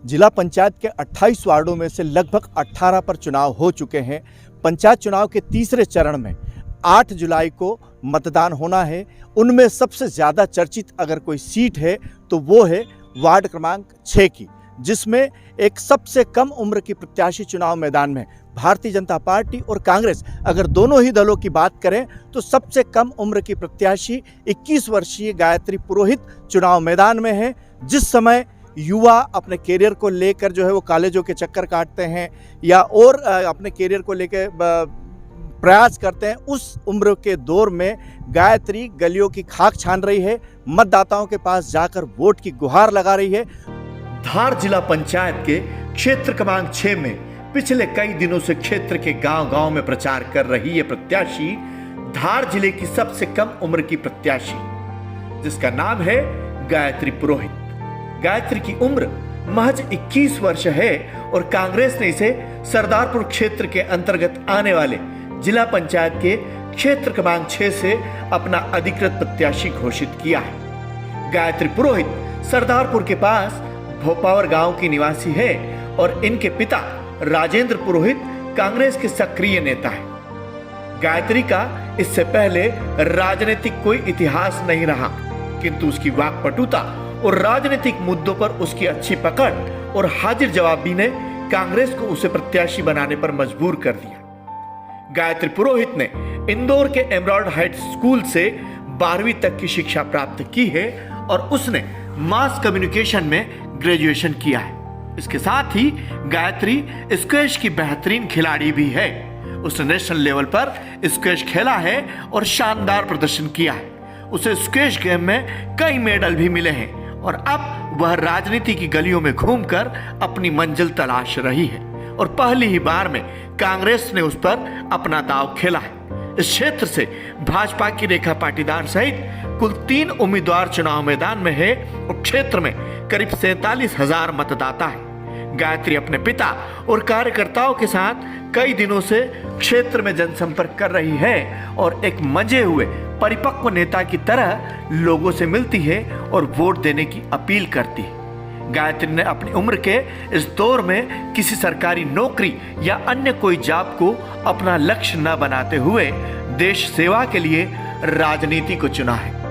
जिला पंचायत के 28 वार्डों में से लगभग 18 पर चुनाव हो चुके हैं। पंचायत चुनाव के तीसरे चरण में 8 जुलाई को मतदान होना है। उनमें सबसे ज़्यादा चर्चित अगर कोई सीट है तो वो है वार्ड क्रमांक 6 की, जिसमें एक सबसे कम उम्र की प्रत्याशी चुनाव मैदान में। भारतीय जनता पार्टी और कांग्रेस अगर दोनों ही दलों की बात करें तो सबसे कम उम्र की प्रत्याशी 21 वर्षीय गायत्री पुरोहित चुनाव मैदान में है। जिस समय युवा अपने कैरियर को लेकर जो है वो कॉलेजों के चक्कर काटते हैं या और अपने कैरियर को लेकर प्रयास करते हैं, उस उम्र के दौर में गायत्री गलियों की खाक छान रही है, मतदाताओं के पास जाकर वोट की गुहार लगा रही है। धार जिला पंचायत के क्षेत्र क्रमांक 6 में पिछले कई दिनों से क्षेत्र के गांव-गांव में प्रचार कर रही ये प्रत्याशी धार जिले की सबसे कम उम्र की प्रत्याशी, जिसका नाम है गायत्री पुरोहित। गायत्री की उम्र महज 21 वर्ष है और कांग्रेस ने इसे सरदारपुर क्षेत्र के अंतर्गत आने वाले जिला पंचायत के क्षेत्र क्रमांक 6 से अपना अधिकृत प्रत्याशी घोषित किया है। गायत्री पुरोहित सरदारपुर के पास भोपावर गांव की निवासी है और इनके पिता राजेंद्र पुरोहित कांग्रेस के सक्रिय नेता है। गायत्री का इससे पहले राजनीतिक कोई इतिहास नहीं रहा, किंतु उसकी वाकपटुता और राजनीतिक मुद्दों पर उसकी अच्छी पकड़ और हाजिर जवाबी ने कांग्रेस को उसे प्रत्याशी बनाने पर मजबूर कर दिया। गायत्री पुरोहित ने इंदौर के एमराल्ड हाइट्स स्कूल से 12वीं तक की शिक्षा प्राप्त की है और उसने मास कम्युनिकेशन में ग्रेजुएशन किया है। इसके साथ ही गायत्री स्क्वैश की बेहतरीन खिलाड़ी भी है। उसने नेशनल लेवल पर स्क्वैश खेला है और शानदार प्रदर्शन किया है। उसे स्क्वैश गेम में कई मेडल भी मिले हैं और अब वह राजनीति की गलियों में घूमकर अपनी मंजिल तलाश रही है और पहली ही बार में कांग्रेस ने उस पर अपना दांव खेला है। इस क्षेत्र से भाजपा की रेखा पाटीदार सहित कुल 3 उम्मीदवार चुनाव मैदान में है और क्षेत्र में करीब 47,000 मतदाता है। गायत्री अपने पिता और कार्यकर्ताओं के साथ कई दिनों से क्षेत्र में जनसंपर्क कर रही है और एक मंजे हुए परिपक्व नेता की तरह लोगों से मिलती है और वोट देने की अपील करती है। गायत्री ने अपनी उम्र के इस दौर में किसी सरकारी नौकरी या अन्य कोई जॉब को अपना लक्ष्य न बनाते हुए देश सेवा के लिए राजनीति को चुना है।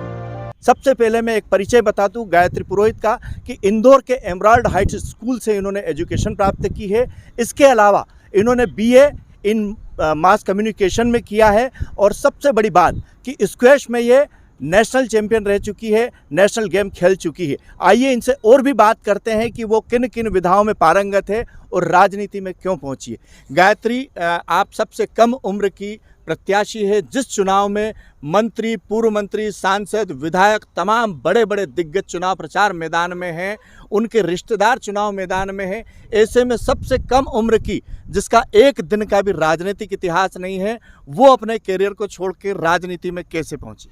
सबसे पहले मैं एक परिचय बता दूं गायत्री पुरोहित का कि इंदौर के एमराल्ड हाइट्स स्कूल से इन्होंने एजुकेशन प्राप्त की है। इसके अलावा इन्होंने बीए इन मास कम्युनिकेशन में किया है और सबसे बड़ी बात कि स्क्वैश में ये नेशनल चैंपियन रह चुकी है, नेशनल गेम खेल चुकी है। आइए इनसे और भी बात करते हैं कि वो किन किन विधाओं में पारंगत है और राजनीति में क्यों पहुंची है। गायत्री, आप सबसे कम उम्र की प्रत्याशी है। जिस चुनाव में मंत्री, पूर्व मंत्री, सांसद, विधायक, तमाम बड़े बड़े दिग्गज चुनाव प्रचार मैदान में हैं, उनके रिश्तेदार चुनाव मैदान में हैं, ऐसे में सबसे कम उम्र की, जिसका एक दिन का भी राजनीतिक इतिहास नहीं है, वो अपने कैरियर को छोड़ के राजनीति में कैसे पहुंची?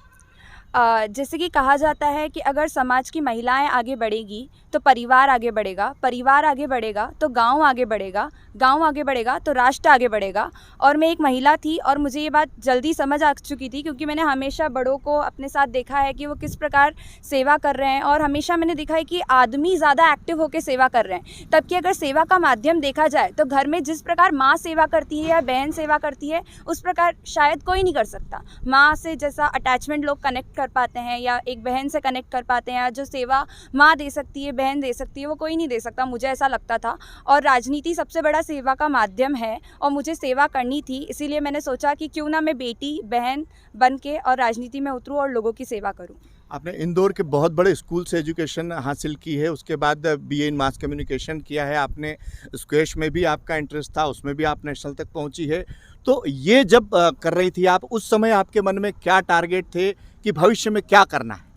जैसे कि कहा जाता है कि अगर समाज की महिलाएं आगे बढ़ेगी तो परिवार आगे बढ़ेगा, परिवार आगे बढ़ेगा तो गांव आगे बढ़ेगा, गांव आगे बढ़ेगा तो राष्ट्र आगे बढ़ेगा। और मैं एक महिला थी और मुझे ये बात जल्दी समझ आ चुकी थी, क्योंकि मैंने हमेशा बड़ों को अपने साथ देखा है कि वो किस प्रकार सेवा कर रहे हैं और हमेशा मैंने देखा है कि आदमी ज़्यादा एक्टिव होकर सेवा कर रहे हैं। तब कि अगर सेवा का माध्यम देखा जाए तो घर में जिस प्रकार माँ सेवा करती है या बहन सेवा करती है, उस प्रकार शायद कोई नहीं कर सकता। माँ से जैसा अटैचमेंट लोग कनेक्ट कर पाते हैं या एक बहन से कनेक्ट कर पाते हैं, जो सेवा माँ दे सकती है, बहन दे सकती है, वो कोई नहीं दे सकता। मुझे ऐसा लगता था और राजनीति सबसे बड़ा सेवा का माध्यम है और मुझे सेवा करनी थी। इसीलिए मैंने सोचा कि क्यों ना मैं बेटी बहन बन के और राजनीति में उतरूँ और लोगों की सेवा करूँ। आपने इंदौर के बहुत बड़े स्कूल से एजुकेशन हासिल की है, उसके बाद बीए इन मास कम्युनिकेशन किया है आपने। स्क्वैश में भी आपका इंटरेस्ट था, उसमें भी आप नेशनल तक पहुंची है। तो ये जब कर रही थी आप, उस समय आपके मन में क्या टारगेट थे कि भविष्य में क्या करना है?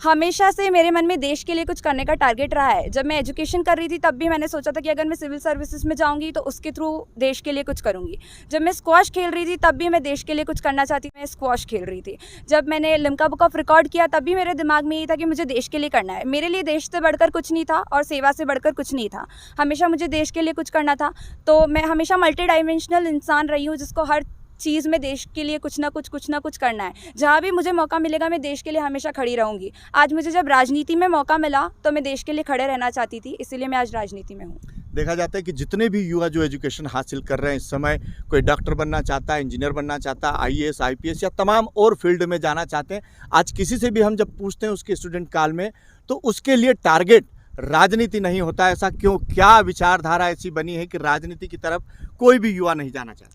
हमेशा से मेरे मन में देश के लिए कुछ करने का टारगेट रहा है। जब मैं एजुकेशन कर रही थी तब भी मैंने सोचा था कि अगर मैं सिविल सर्विसेज में जाऊंगी तो उसके थ्रू देश के लिए कुछ करूंगी। जब मैं स्क्वॉश खेल रही थी तब भी मैं देश के लिए कुछ करना चाहती थी, मैं स्क्वॉश खेल रही थी। जब मैंने लिम्का बुक ऑफ रिकॉर्ड किया तब भी मेरे दिमाग में ये था कि मुझे देश के लिए करना है। मेरे लिए देश से बढ़कर कुछ नहीं था और सेवा से बढ़कर कुछ नहीं था। हमेशा मुझे देश के लिए कुछ करना था। तो मैं हमेशा मल्टी डायमेंशनल इंसान रही हूँ, जिसको हर चीज़ में देश के लिए कुछ ना कुछ करना है। जहाँ भी मुझे मौका मिलेगा मैं देश के लिए हमेशा खड़ी रहूँगी। आज मुझे जब राजनीति में मौका मिला तो मैं देश के लिए खड़े रहना चाहती थी, इसीलिए मैं आज राजनीति में हूँ। देखा जाता है कि जितने भी युवा जो एजुकेशन हासिल कर रहे हैं इस समय, कोई डॉक्टर बनना चाहता है, इंजीनियर बनना चाहता है, आईएएस, आईपीएस या तमाम और फील्ड में जाना चाहते हैं, आज किसी से भी हम जब पूछते हैं उसके स्टूडेंट काल में, तो उसके लिए टारगेट राजनीति नहीं होता। ऐसा क्यों? क्या विचारधारा ऐसी बनी है कि राजनीति की तरफ कोई भी युवा नहीं जाना चाहता?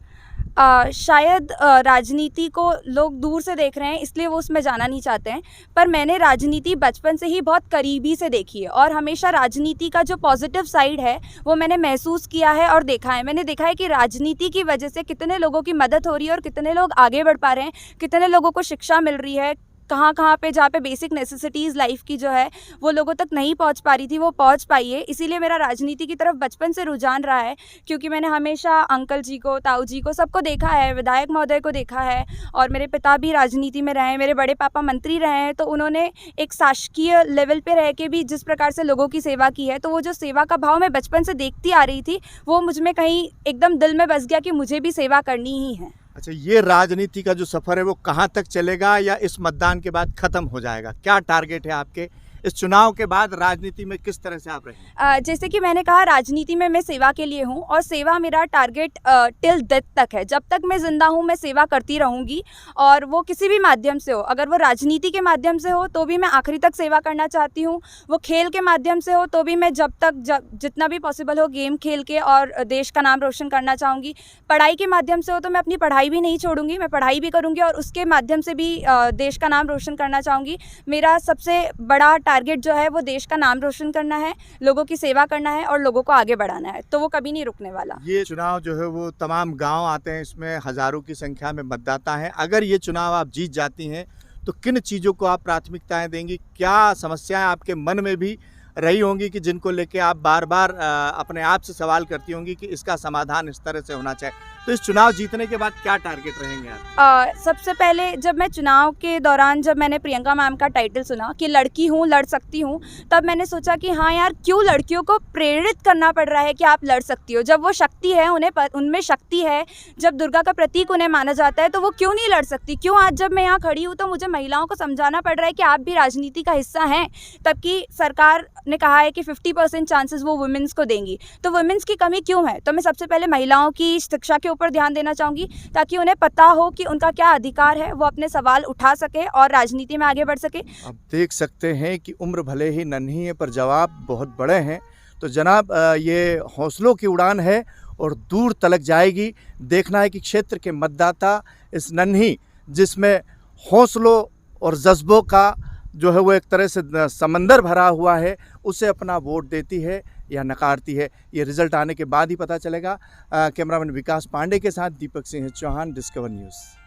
शायद राजनीति को लोग दूर से देख रहे हैं इसलिए वो उसमें जाना नहीं चाहते हैं, पर मैंने राजनीति बचपन से ही बहुत करीबी से देखी है और हमेशा राजनीति का जो पॉजिटिव साइड है वो मैंने महसूस किया है और देखा है। मैंने देखा है कि राजनीति की वजह से कितने लोगों की मदद हो रही है और कितने लोग आगे बढ़ पा रहे हैं, कितने लोगों को शिक्षा मिल रही है, कहाँ पे जहाँ पे बेसिक नेसेसिटीज़ लाइफ की जो है वो लोगों तक नहीं पहुँच पा रही थी वो पहुँच पाई है। इसीलिए मेरा राजनीति की तरफ बचपन से रुझान रहा है, क्योंकि मैंने हमेशा अंकल जी को, ताऊ जी को, सबको देखा है, विधायक महोदय को देखा है और मेरे पिता भी राजनीति में रहे हैं, मेरे बड़े पापा मंत्री रहे हैं, तो उन्होंने एक शासकीय लेवल पे रह के भी जिस प्रकार से लोगों की सेवा की है, तो वो जो सेवा का भाव मैं बचपन से देखती आ रही थी वो मुझ में कहीं एकदम दिल में बस गया कि मुझे भी सेवा करनी ही है। अच्छा, ये राजनीति का जो सफ़र है वो कहाँ तक चलेगा या इस मतदान के बाद ख़त्म हो जाएगा? क्या टारगेट है आपके? इस चुनाव के बाद राजनीति में किस तरह से आप रहेंगे? जैसे कि मैंने कहा राजनीति में मैं सेवा के लिए हूँ और सेवा मेरा टारगेट टिल डेथ तक है। जब तक मैं ज़िंदा हूँ मैं सेवा करती रहूँगी और वो किसी भी माध्यम से हो। अगर वो राजनीति के माध्यम से हो तो भी मैं आखिरी तक सेवा करना चाहती हूँ, वो खेल के माध्यम से हो तो भी मैं जितना भी पॉसिबल हो गेम खेल के और देश का नाम रोशन करना चाहूँगी। पढ़ाई के माध्यम से हो तो मैं अपनी पढ़ाई भी नहीं छोड़ूंगी, मैं पढ़ाई भी करूँगी और उसके माध्यम से भी देश का नाम रोशन करना चाहूँगी। मेरा सबसे बड़ा टारगेट जो है वो देश का नाम रोशन करना है, लोगों की सेवा करना है और लोगों को आगे बढ़ाना है, तो वो कभी नहीं रुकने वाला। ये चुनाव जो है वो तमाम गांव आते हैं, इसमें हज़ारों की संख्या में मतदाता हैं। अगर ये चुनाव आप जीत जाती हैं तो किन चीज़ों को आप प्राथमिकताएं देंगी? क्या समस्याएं आपके मन में भी रही होंगी कि जिनको लेके आप बार बार अपने आप से सवाल करती होंगी कि इसका समाधान इस तरह से होना चाहिए? तो इस चुनाव जीतने के बाद क्या टारगेट रहेंगे आप? सबसे पहले जब मैं चुनाव के दौरान जब मैंने प्रियंका मैम का टाइटल सुना कि लड़की हूँ लड़ सकती हूँ, तब मैंने सोचा कि हाँ यार, क्यों लड़कियों को प्रेरित करना पड़ रहा है कि आप लड़ सकती हो, जब वो शक्ति है, उनमें शक्ति है, जब दुर्गा का प्रतीक उन्हें माना जाता है तो वो क्यों नहीं लड़ सकती? क्यों आज जब मैं यहाँ खड़ी हूँ तो मुझे महिलाओं को समझाना पड़ रहा है कि आप भी राजनीति का हिस्सा हैं, तबकि सरकार ने कहा है कि 50% चांसेस वो वुमेन्स को देंगी, तो वुमेन्स की कमी क्यों है? तो मैं सबसे पहले महिलाओं की शिक्षा के ऊपर ध्यान देना चाहूँगी ताकि उन्हें पता हो कि उनका क्या अधिकार है, वो अपने सवाल उठा सके और राजनीति में आगे बढ़ सके। आप देख सकते हैं कि उम्र भले ही नन्ही है पर जवाब बहुत बड़े हैं। तो जनाब, ये हौसलों की उड़ान है और दूर तलक जाएगी। देखना है कि क्षेत्र के मतदाता इस नन्ही, जिसमें हौसलों और जज्बों का जो है वो एक तरह से समंदर भरा हुआ है, उसे अपना वोट देती है या नकारती है। ये रिजल्ट आने के बाद ही पता चलेगा। कैमरामैन विकास पांडे के साथ दीपक सिंह चौहान, डिस्कवर न्यूज़।